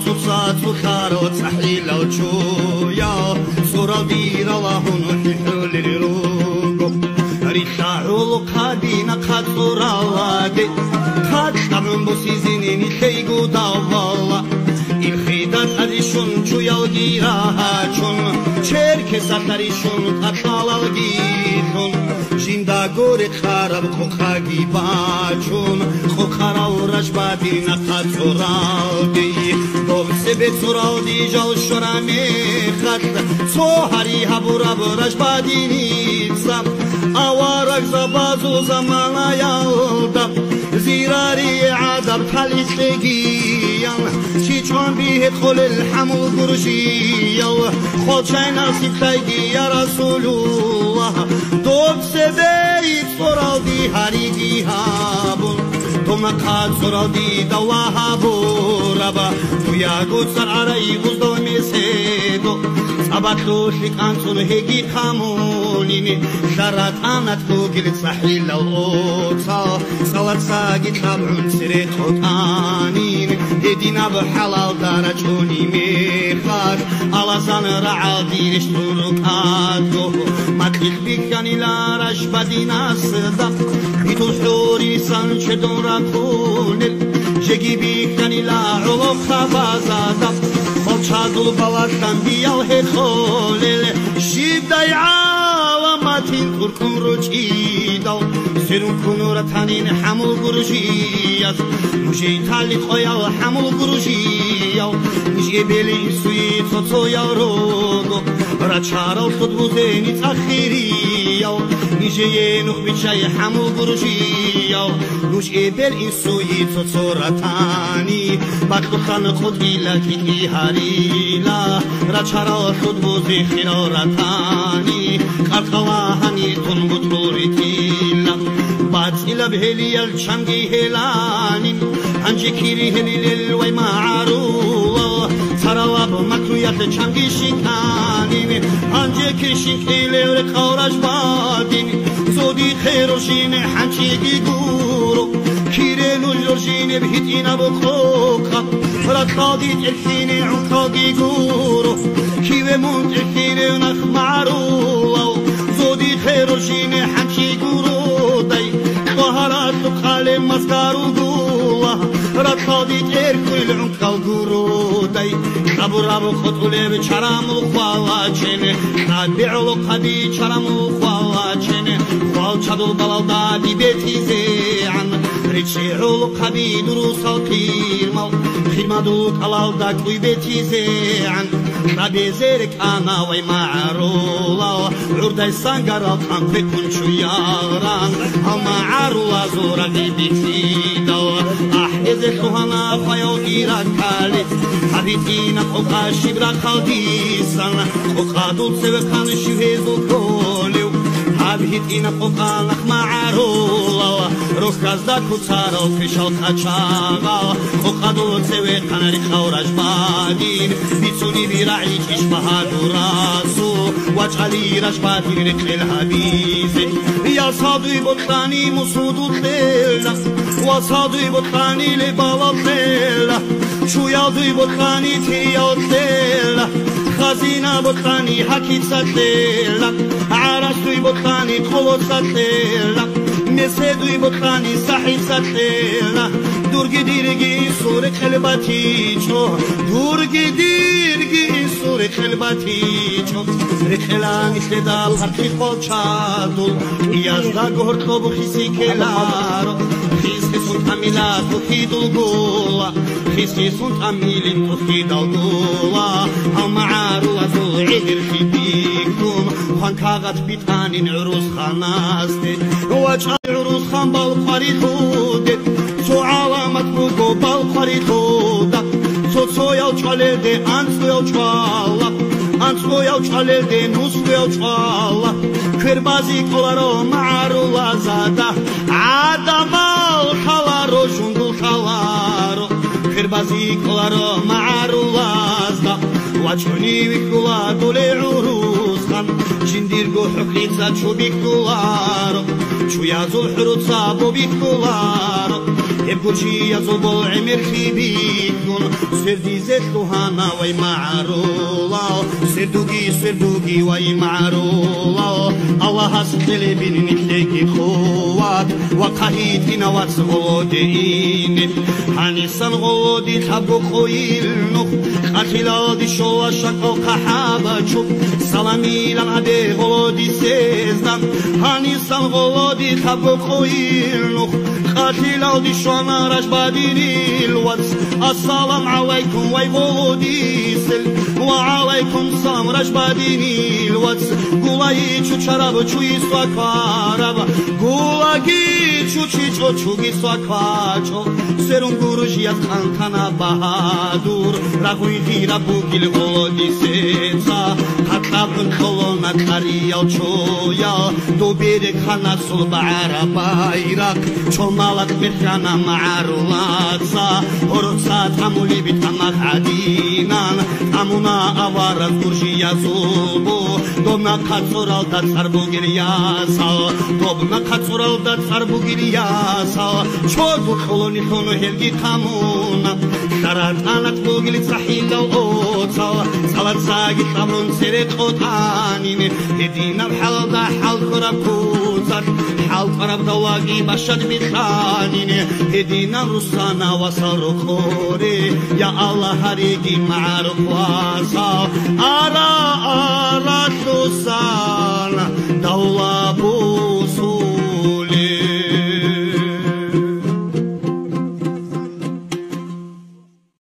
تصات وخارو تحيل وشويا صورة دير الله نحيل للروق ريحة قادينا قد صورة قد طبعا بسيزيني خيقو داوالا الخيدات هريشون شويا الجيراها شون شركة ساتريشون تطال الجيشون جندا غوري خراب خوخاگی باچون خوخرا و رجبادی نقد سرادی دوبسه به سرادی جال شرمی خط سوهری هبورا برجبادی نیزم آوارک زبازو زمان یالدم زیراری عذاب تلیشگیم چیچوان بیه خل الحمو گرجیم خودشای ناسیب خیگی یا رسول الله دوبسه بيت صرادي هريدي هابون ثم قاد صرادي دواها بوربا ويا قد سر عري غزدو ميسيدو سبتلو شكان سن هيجي خامونيني شرات آنت كوكيل صحيل الأوتا صلت ساقي طبعون سريت خوتانين هدينا بحلال دارجوني ميخاك على زن رعادي رشتونكاتو مكيخ بيكاني لا رشبدي ناسدا بيتو حوري سانش دورا كونل جيجي بيكاني لا علو خبازادا والشادو بلاشتان بيال هيخولل جيبداي عالماتين تركم رجيدو سيرون كنورتانين حمل قرجيات مجي تالي خويا حمل قرجيو مجي بيلي سويت صوتو روغو راتشارو خدبوزيني تاخيريو مجي نخ بيشاي حمل قرجيو مجي بيلي سويت صوتو راتاني باكتو خان خدبي لكي هاريلا راتشارو خدبوزي خيرو راتاني خارخواهاني تنبوت بوريتيلا باتيلا بهلي الشمجي هلاني انجي كيري هلي للوي معروه تراواب مكرويات الشمجي شيكاني انجي كيشين كيلي ورقورج باديني زودي خيروشيني حنشيكي قورو كيرينو الجورجيني بهتينا بخوكا راتخادي تلحيني عقاقي قورو كيوي مون تلحيني ونخ معروه زودي خيروشيني حنشي قورو داي ظهرات لقالي مسكارو قوة راتخادي تيركو العنق القورو داي رابو رابو خطولي بچرامو خوالاچيني نادبعو لقادي چرامو خوالاچيني خوال چادو بلالدا دي بيتي زيعن ريچيعو لقادي دروس القيرمال خدمادو كلالدا كوي بيتي زيعن رابي زيرك انا وي معرولا عرداي سانقر القام بكون شو ياران هما عرولا زورا دي بيتيدو احيز الخوانا فايو ايران كالي حبيتينا خوكا شبرا خالديسان خوكا دول سوكان شوهيزو كوليو حبيتينا خوكا نخ معرولا روح كازدا كوتارو فيشال خاچاغا خوكا دول سوكان رخورج بادين بيتوني براعي تشبه دراسو واجعلي رجباتي ركل الحبيزي يا صادي بطلاني مسود الليلة وصادي بطلاني لبالا الليلة شو ياضي بطلاني تيا الليلة خزينة بطلاني حكي الليلة عرشتي بطلاني قلوت الليلة مسدوي بطلاني صحيح الليلة دورجي ديرجي صورة قلباتي شو دورجي ديرجي صورة قلباتي شو رخلاني سدال هرتي قول شادول يازدا قهرت لو بخيسي كلارو خيس sunt amila tuhidul gula Christi sunt amilin tuhidal gula Al ma'aru azul idil fidikum Khan kagat bitanin urus khanaste Waj'a urus khan bal qarid hudet So alamat bugo bal qarid hudet So yaw chalerde anslo yaw chala Anslo yaw chalerde nuslo yaw chala Kırbazi kolaro ma'arula zada Adamal khalaro jungul khalaro Kırbazi kolaro ma'arula zada Wachuni vikula dole urus khan Jindirgo huklica çubik kularo Çuyazul hurutsa bobik kularo Ebguci yazul bol emir khibikun Serdize luhana vay ma'arula Serdugi vay ma'arula Allah hasdele binin ihteki kuvat Vakahit inavat golodin Hanisan golodi tabu koyilnuk Katiladi shola shakal kahaba çuk Salamilan ade golodi sezdam Hanisan golodi tabu koyilnuk Katiladi shona rajbadinil wats Assalamu alaikum vay golodi sel Wa alaikum salam rajbadinil wats Gulayi çu çarabı çu iswa karaba Gulagi çu çiço çu giswa kaço Serun gurujiyat kantana bahadur Rahuy dira bugil golodi setsa Hatlabın kolona kariyal çoya Dobere kanasul ba'ara bayrak Çolmalak mirhana ma'arulatsa Horutsa tamuli bitamak adinan Amuna avaraz gurjiya zulbu Dobna katsoral da tsar bugil yasa Dobna katsoral da tsar bugil yasa Çodu koloni konu helgi tamuna Sharat anat bugil sahila otsa Salat sagi tamrun seret otanine Hedina bhalda hal kurab kuzat Hal kurab dawagi bashad mithanine Hedina rusana wasaru kore Ya Allah harigi ma'aruf wasa Ara